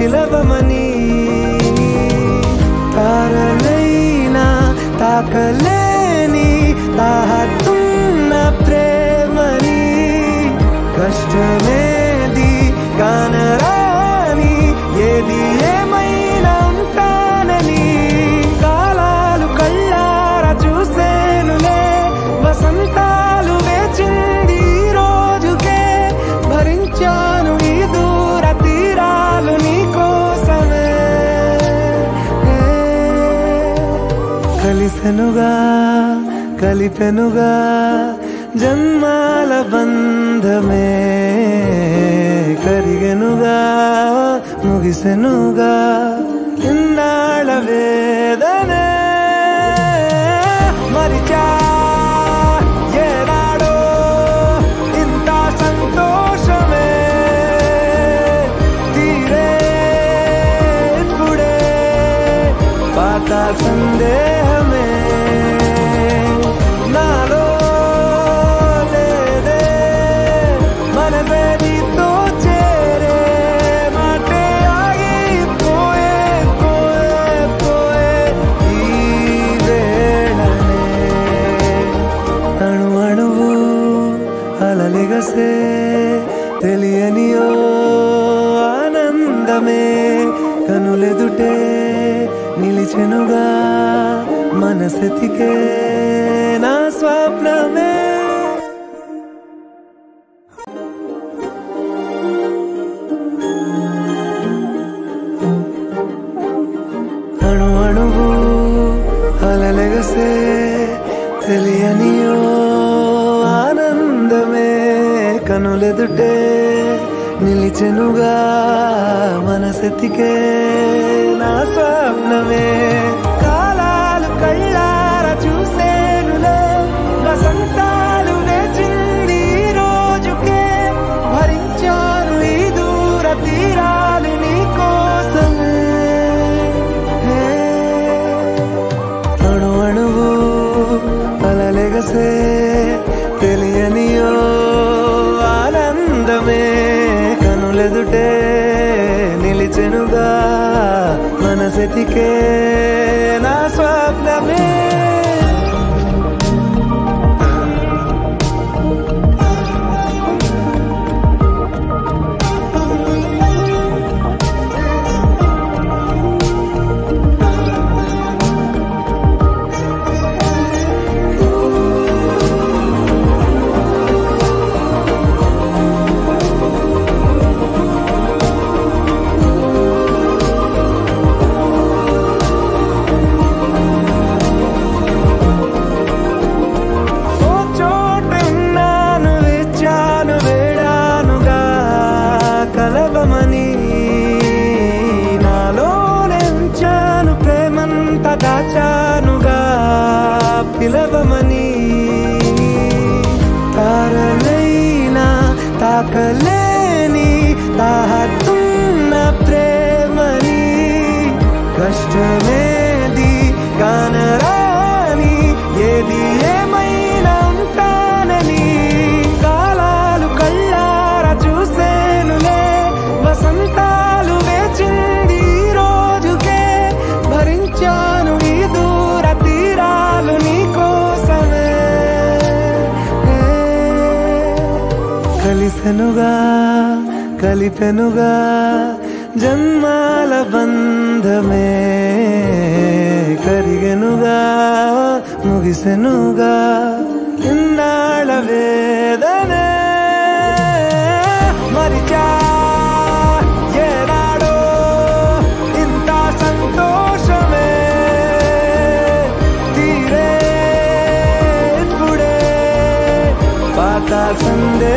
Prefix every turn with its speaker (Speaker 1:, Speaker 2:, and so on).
Speaker 1: పిలవమని తారలైనా తాకలేని తాహతున్న ప్రేమని కష్టమేది కానరాని ఏది ఏమైనా ఉంటానని కాలాలు కళ్ళారా చూసేనులే వసంతాలు వేచింది ఈ రోజుకే భరించాను ఈ దూర తీరాలు నీ కోసమే కలిసెనుగా కలిపెనుగా జన్మాల బంధమే కరిగెనుగా ముగిసెనుగా ఇన్నాళ్ళ వేదనే మరిచా ఏనాడో ఇంత సంతోషమే తీరే ఇప్పుడే పాత సందేహమే నాలో లేదే మనసే నీతో చేరే మాటే ఆగిపోయే పోయే పోయే ఈ వేళనే అణు అణువు అలలిగసే తెలియనియో ఆనందమే కనులెదుటే నిలిచెనుగా మనసెతికే నా స్వప్నమే అణు అణువు అలలెగసే తెలియనియో ఆనందమే కనులెదుటే నిలిచెనుగా మనసెతికే నా స్వప్నమే కాలాలు కళ్ళారా చూసేనులే వసంతాలు వేచింది ఈ రోజుకే భరించాను ఈ దూర తీరాలు నీ కోసమే అణు అణువు అలలెగసే తెలియనియో ఆనందమే కనులెదుటే నిలిచెనుగా మనసెతికే నా స్వప్నమే దాచానుగా పిలవమని తారలైనా తాకలేని తాహతున్న ప్రేమని కష్టమేది కానరాని ఏది ఏమైనా ఉంటానని కాలాలు కళ్ళారా చూసేనులే వసంతాలు వేచింది ఈ రోజుకే భరించాను ఈ దూర తీరాలు నీ కోసమే కలిసెనుగా కలిపెనుగా జన్మాల బంధమే కరిగెనుగా ముగిసెనుగా ఇన్నాళ్ళ వేదనే మరిచా ఏనాడో ఇంత సంతోషమే తీరే ఇప్పుడే పాత సందే